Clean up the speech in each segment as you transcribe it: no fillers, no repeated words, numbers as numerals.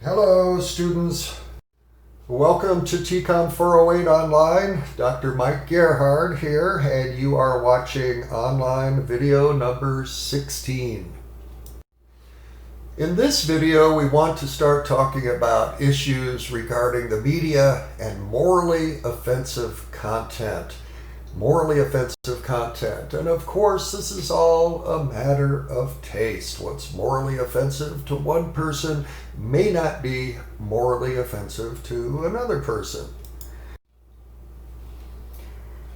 Hello, students. Welcome to TCOM 408 Online. Dr. Mike Gerhard here, and you are watching online video number 16. In this video, we want to start talking about issues regarding the media and morally offensive content. Morally offensive content. And of course, this is all a matter of taste. What's morally offensive to one person may not be morally offensive to another person.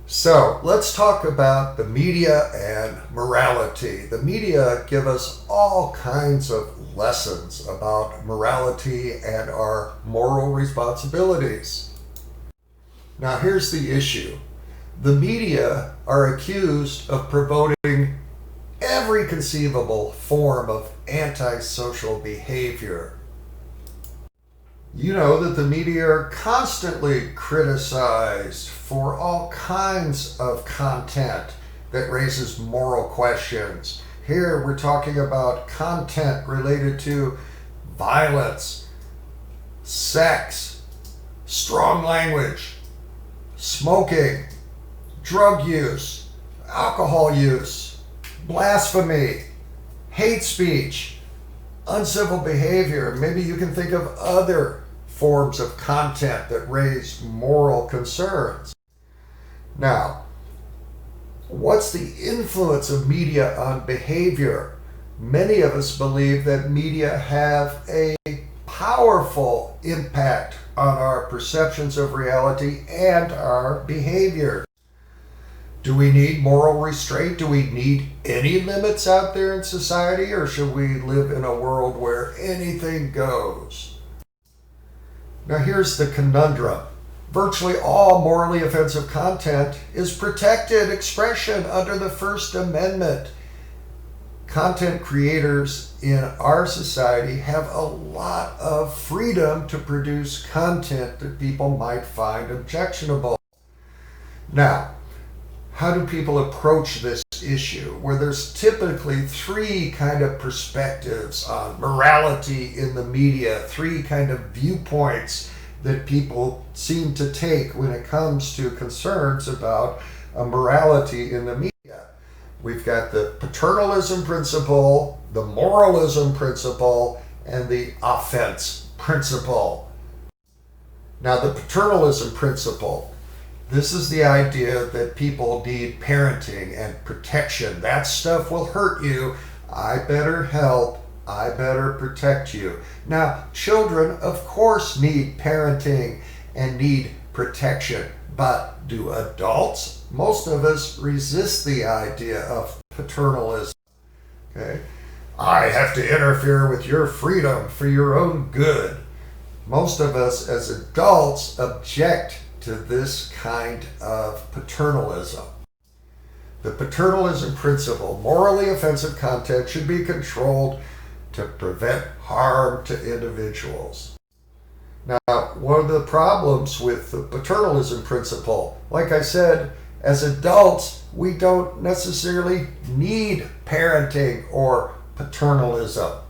So let's talk about the media and morality. The media give us all kinds of lessons about morality and our moral responsibilities. Now here's the issue. The media are accused of promoting every conceivable form of antisocial behavior. You know that the media are constantly criticized for all kinds of content that raises moral questions. Here we're talking about content related to violence, sex, strong language, smoking, drug use, alcohol use, blasphemy, hate speech, uncivil behavior. Maybe you can think of other forms of content that raise moral concerns. Now, what's the influence of media on behavior? Many of us believe that media have a powerful impact on our perceptions of reality and our behavior. Do we need moral restraint? Do we need any limits out there in society, or should we live in a world where anything goes? Now here's the conundrum. Virtually all morally offensive content is protected expression under the First Amendment. Content creators in our society have a lot of freedom to produce content that people might find objectionable. Now, how do people approach this issue, where there's typically three kind of perspectives on morality in the media, three kind of viewpoints that people seem to take when it comes to concerns about morality in the media. We've got the paternalism principle, the moralism principle, and the offense principle. Now, the paternalism principle. This is the idea that people need parenting and protection. That stuff will hurt you. I better help. I better protect you. Now, children, of course, need parenting and need protection. But do adults? Most of us resist the idea of paternalism. Okay? I have to interfere with your freedom for your own good. Most of us as adults object to this kind of paternalism. The paternalism principle, morally offensive content should be controlled to prevent harm to individuals. Now, one of the problems with the paternalism principle, like I said, as adults, we don't necessarily need parenting or paternalism.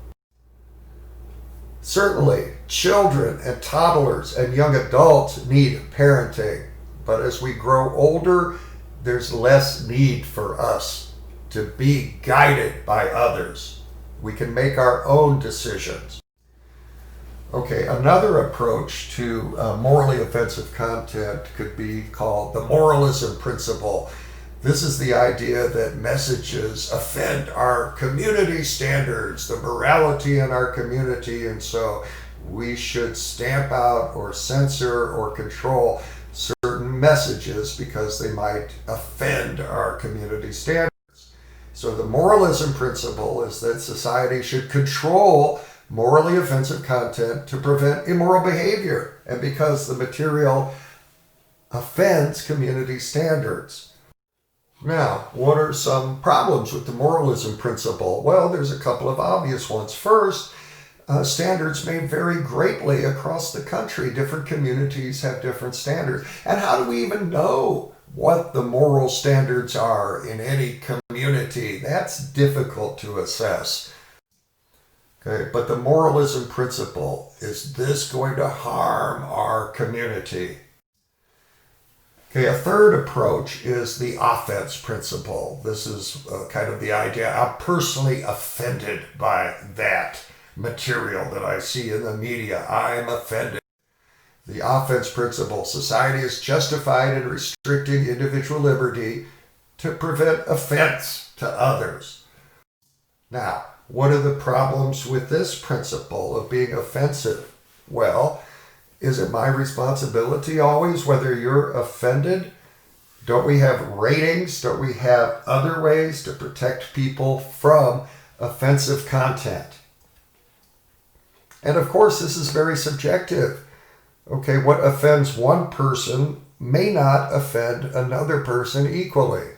Certainly, children and toddlers and young adults need parenting, but as we grow older, there's less need for us to be guided by others. We can make our own decisions. Okay, another approach to morally offensive content could be called the moralism principle. This is the idea that messages offend our community standards, the morality in our community, and so we should stamp out or censor or control certain messages because they might offend our community standards. So the moralism principle is that society should control morally offensive content to prevent immoral behavior, and because the material offends community standards. Now, what are some problems with the moralism principle? Well, there's a couple of obvious ones. First, standards may vary greatly across the country. Different communities have different standards. And how do we even know what the moral standards are in any community? That's difficult to assess. Okay, but the moralism principle, is this going to harm our community? Okay, a third approach is the offense principle. This is kind of the idea, I'm personally offended by that material that I see in the media. I am offended. The offense principle, society is justified in restricting individual liberty to prevent offense to others. Now, what are the problems with this principle of being offensive? Well, is it my responsibility always whether you're offended? Don't we have ratings? Don't we have other ways to protect people from offensive content? And of course, this is very subjective. Okay, what offends one person may not offend another person equally.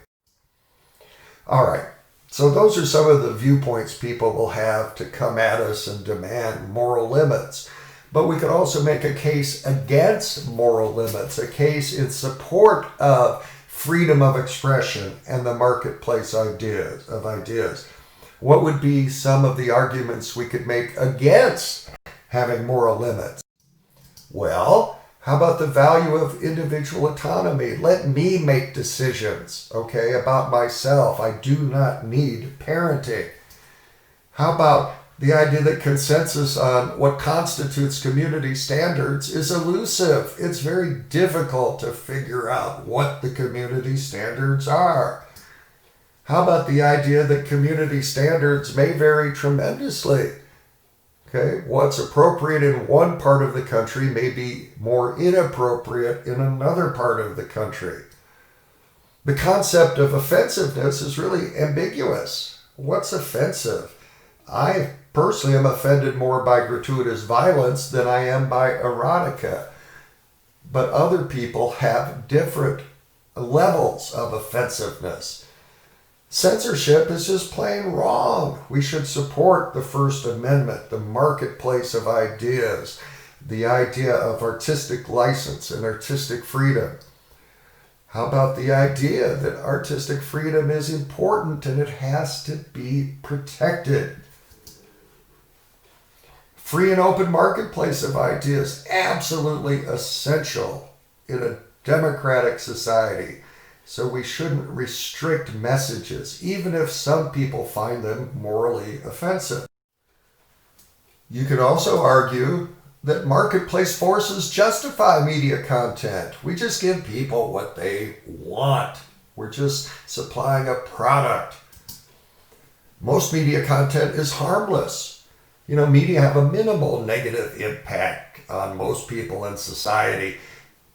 All right, so those are some of the viewpoints people will have to come at us and demand moral limits. But we could also make a case against moral limits, a case in support of freedom of expression and the marketplace of ideas. What would be some of the arguments we could make against having moral limits? Well, how about the value of individual autonomy? Let me make decisions, okay, about myself. I do not need parenting. How about the idea that consensus on what constitutes community standards is elusive? It's very difficult to figure out what the community standards are. How about the idea that community standards may vary tremendously? Okay, what's appropriate in one part of the country may be more inappropriate in another part of the country. The concept of offensiveness is really ambiguous. What's offensive? I personally am offended more by gratuitous violence than I am by erotica. But other people have different levels of offensiveness. Censorship is just plain wrong. We should support the First Amendment, the marketplace of ideas, the idea of artistic license and artistic freedom. How about the idea that artistic freedom is important and it has to be protected? Free and open marketplace of ideas, absolutely essential in a democratic society. So we shouldn't restrict messages, even if some people find them morally offensive. You could also argue that marketplace forces justify media content. We just give people what they want. We're just supplying a product. Most media content is harmless. You know, media have a minimal negative impact on most people in society.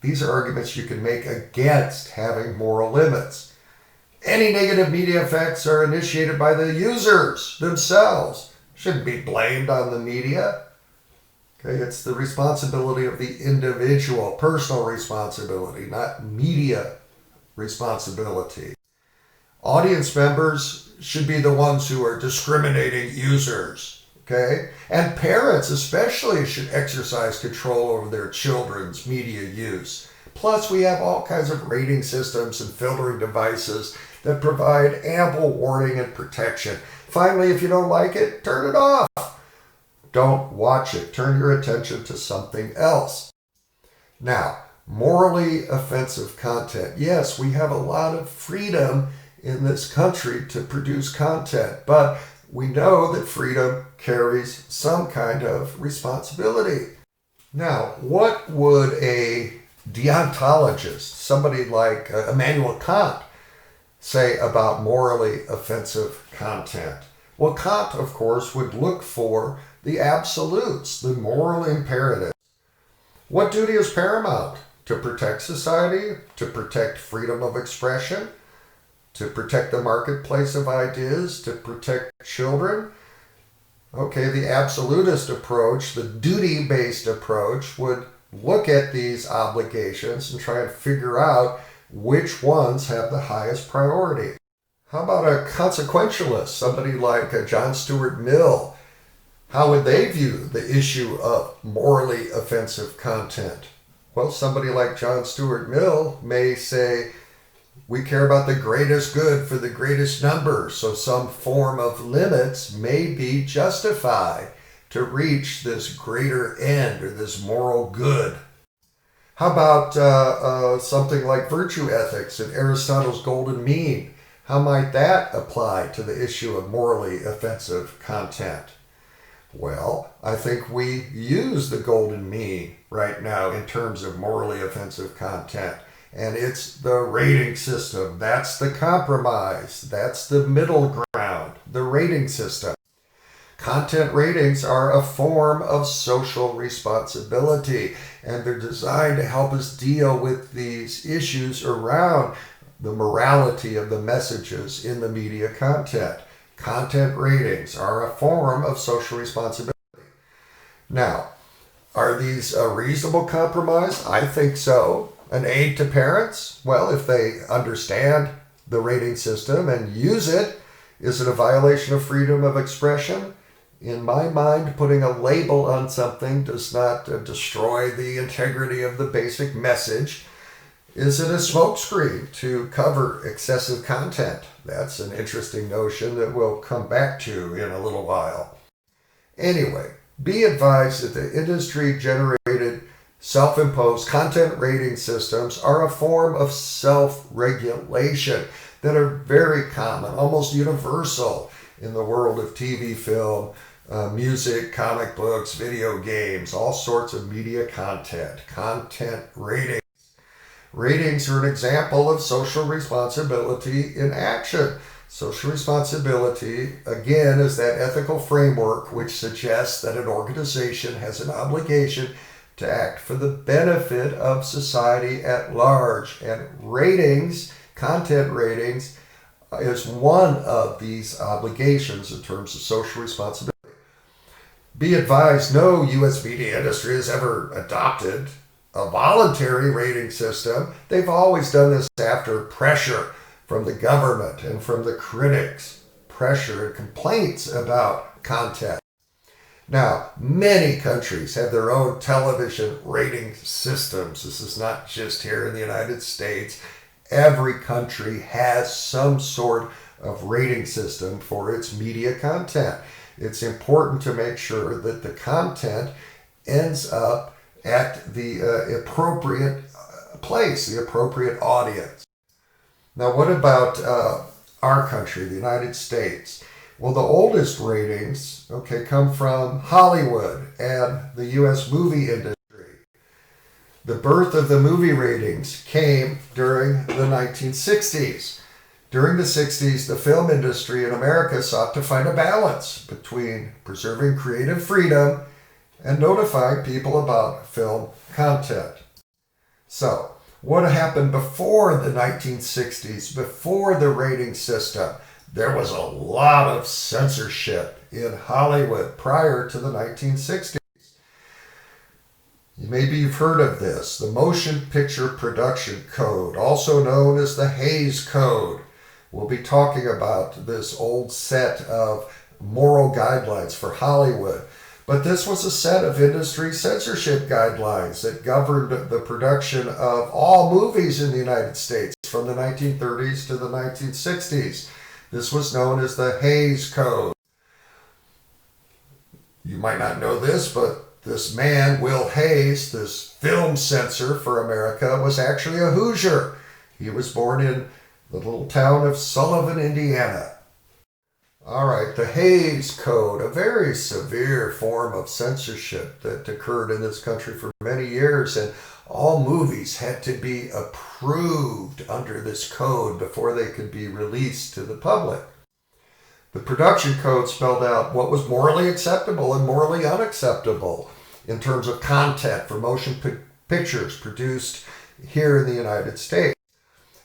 These are arguments you can make against having moral limits. Any negative media effects are initiated by the users themselves. Shouldn't be blamed on the media. Okay, it's the responsibility of the individual, personal responsibility, not media responsibility. Audience members should be the ones who are discriminating users. Okay? And parents especially should exercise control over their children's media use. Plus, we have all kinds of rating systems and filtering devices that provide ample warning and protection. Finally, if you don't like it, turn it off. Don't watch it. Turn your attention to something else. Now, morally offensive content. Yes, we have a lot of freedom in this country to produce content, but we know that freedom carries some kind of responsibility. Now, what would a deontologist, somebody like Immanuel Kant, say about morally offensive content? Well, Kant, of course, would look for the absolutes, the moral imperatives. What duty is paramount? To protect society, to protect freedom of expression, to protect the marketplace of ideas, to protect children. Okay, the absolutist approach, the duty-based approach, would look at these obligations and try and figure out which ones have the highest priority. How about a consequentialist, somebody like John Stuart Mill? How would they view the issue of morally offensive content? Well, somebody like John Stuart Mill may say, we care about the greatest good for the greatest number, so some form of limits may be justified. to reach this greater end or this moral good. How about something like virtue ethics and Aristotle's golden mean? How might that apply to the issue of morally offensive content? Well, I think we use the golden mean right now in terms of morally offensive content. And it's the rating system. That's the compromise. That's the middle ground, the rating system. Content ratings are a form of social responsibility, and they're designed to help us deal with these issues around the morality of the messages in the media content. Content ratings are a form of social responsibility. Now, are these a reasonable compromise? I think so. An aid to parents? Well, if they understand the rating system and use it, is it a violation of freedom of expression? In my mind, putting a label on something does not destroy the integrity of the basic message. Is it a smokescreen to cover excessive content? That's an interesting notion that we'll come back to in a little while. Anyway, be advised that the industry-generated, self-imposed content rating systems are a form of self-regulation that are very common, almost universal in the world of TV, film, music, comic books, video games, all sorts of media content. Content ratings. Ratings are an example of social responsibility in action. Social responsibility, again, is that ethical framework which suggests that an organization has an obligation to act for the benefit of society at large. And ratings, content ratings, is one of these obligations in terms of social responsibility. Be advised, no U.S. media industry has ever adopted a voluntary rating system. They've always done this after pressure from the government and from the critics, pressure and complaints about content. Now, many countries have their own television rating systems. This is not just here in the United States. Every country has some sort of rating system for its media content. It's important to make sure that the content ends up at the appropriate place, the appropriate audience. Now, what about our country, the United States? Well, the oldest ratings, come from Hollywood and the U.S. movie industry. The birth of the movie ratings came during the 1960s. During the 60s, the film industry in America sought to find a balance between preserving creative freedom and notifying people about film content. So, what happened before the 1960s, before the rating system? There was a lot of censorship in Hollywood prior to the 1960s. Maybe you've heard of this, the Motion Picture Production Code, also known as the Hays Code. We'll be talking about this old set of moral guidelines for Hollywood. But this was a set of industry censorship guidelines that governed the production of all movies in the United States from the 1930s to the 1960s. This was known as the Hays Code. You might not know this, but this man, Will Hays, this film censor for America, was actually a Hoosier. He was born in the little town of Sullivan, Indiana. All right, the Hays Code, a very severe form of censorship that occurred in this country for many years, and all movies had to be approved under this code before they could be released to the public. The production code spelled out what was morally acceptable and morally unacceptable in terms of content for motion pictures produced here in the United States.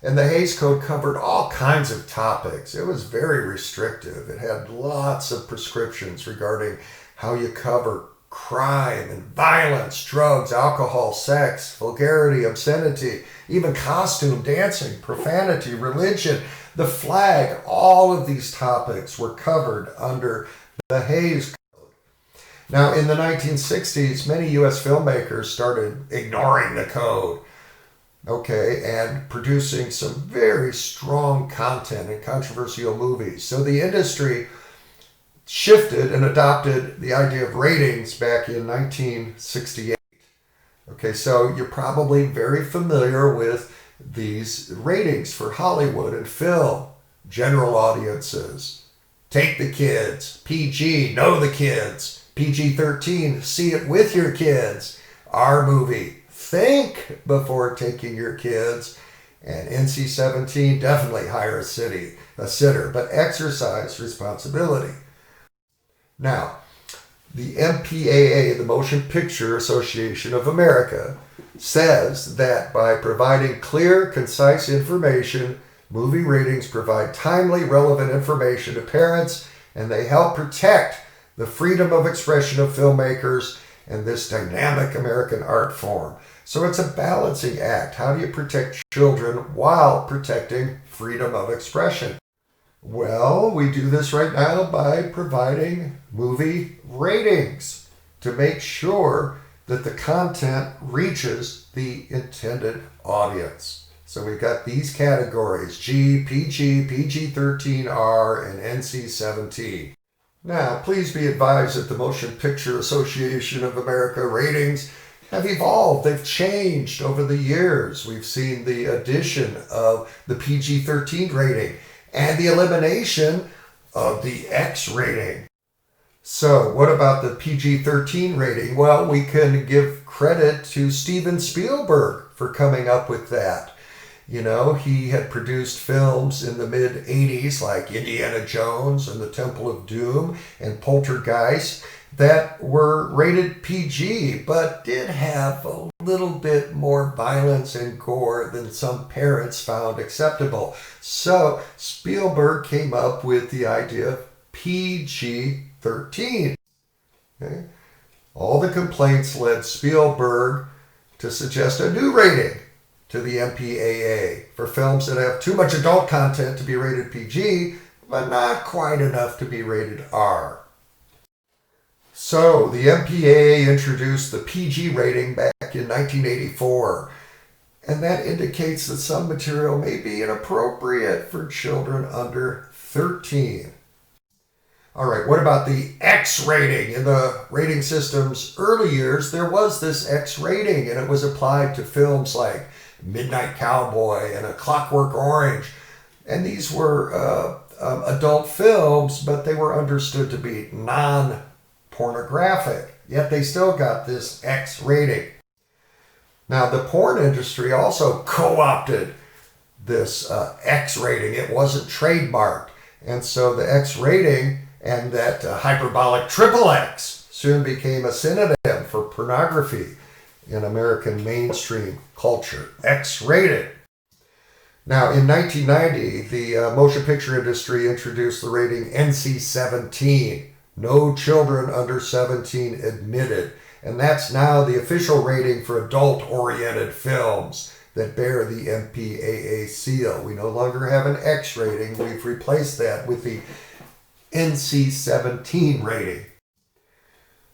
And the Hays Code covered all kinds of topics. It was very restrictive. It had lots of prescriptions regarding how you cover crime and violence, drugs, alcohol, sex, vulgarity, obscenity, even costume, dancing, profanity, religion, the flag. All of these topics were covered under the Hays Code. Now, in the 1960s, many U.S. filmmakers started ignoring the code. And producing some very strong content and controversial movies. So the industry shifted and adopted the idea of ratings back in 1968. Okay, so you're probably very familiar with these ratings for Hollywood and film, general audiences, take the kids, PG, know the kids, PG-13, see it with your kids, R movie, think before taking your kids, and NC-17, definitely hire a sitter, but exercise responsibility. Now, the MPAA, the Motion Picture Association of America, says that by providing clear, concise information, movie ratings provide timely, relevant information to parents, and they help protect the freedom of expression of filmmakers and this dynamic American art form. So it's a balancing act. How do you protect children while protecting freedom of expression? Well, we do this right now by providing movie ratings to make sure that the content reaches the intended audience. So we've got these categories: G, PG, PG-13, R, and NC-17. Now, please be advised that the Motion Picture Association of America ratings have evolved. They've changed over the years. We've seen the addition of the PG-13 rating and the elimination of the X rating. So what about the PG-13 rating? Well, we can give credit to Steven Spielberg for coming up with that. You know, he had produced films in the mid-'80s like Indiana Jones and the Temple of Doom and Poltergeist that were rated PG, but did have a little bit more violence and gore than some parents found acceptable. So Spielberg came up with the idea of PG-13. Okay? All the complaints led Spielberg to suggest a new rating to the MPAA for films that have too much adult content to be rated PG, but not quite enough to be rated R. So the MPAA introduced the PG rating back in 1984, and that indicates that some material may be inappropriate for children under 13. All right, what about the X rating? In the rating system's early years, there was this X rating, and it was applied to films like Midnight Cowboy and A Clockwork Orange. And these were adult films, but they were understood to be non-pornographic. Yet they still got this X rating. Now, the porn industry also co-opted this X rating. It wasn't trademarked. And so the X rating and that hyperbolic triple X soon became a synonym for pornography in American mainstream culture. X-rated. Now, in 1990, the motion picture industry introduced the rating NC-17, no children under 17 admitted. And that's now the official rating for adult-oriented films that bear the MPAA seal. We no longer have an X rating. We've replaced that with the NC-17 rating.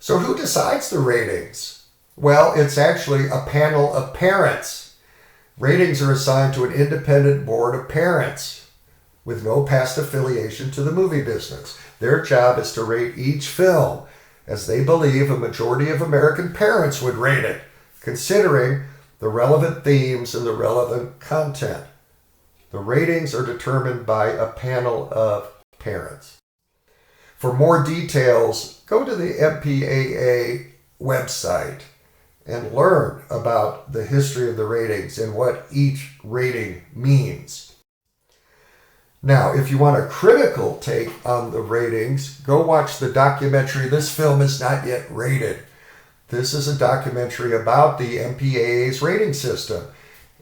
So who decides the ratings? Well, it's actually a panel of parents. Ratings are assigned to an independent board of parents with no past affiliation to the movie business. Their job is to rate each film as they believe a majority of American parents would rate it, considering the relevant themes and the relevant content. The ratings are determined by a panel of parents. For more details, go to the MPAA website and learn about the history of the ratings and what each rating means. Now, if you want a critical take on the ratings, go watch the documentary, This Film Is Not Yet Rated. This is a documentary about the MPAA's rating system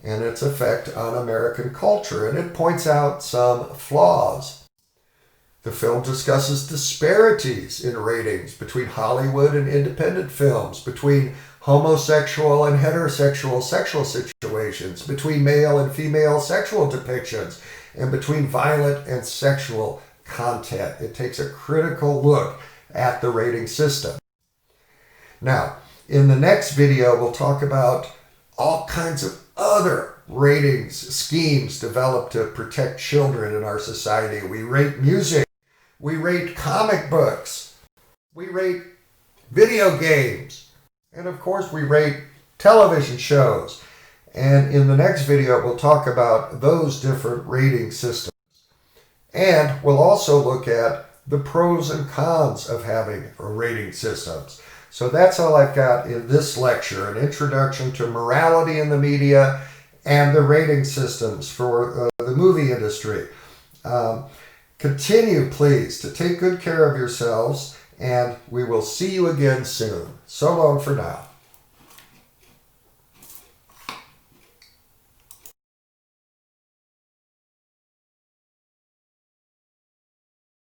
and its effect on American culture, and it points out some flaws. The film discusses disparities in ratings between Hollywood and independent films, between homosexual and heterosexual sexual situations, between male and female sexual depictions, and between violent and sexual content. It takes a critical look at the rating system. Now, in the next video, we'll talk about all kinds of other ratings schemes developed to protect children in our society. We rate music We rate comic books. We rate video games. And of course, we rate television shows. And in the next video, we'll talk about those different rating systems. And we'll also look at the pros and cons of having rating systems. So that's all I've got in this lecture, an introduction to morality in the media and the rating systems for the movie industry. Continue, please, to take good care of yourselves, and we will see you again soon. So long for now.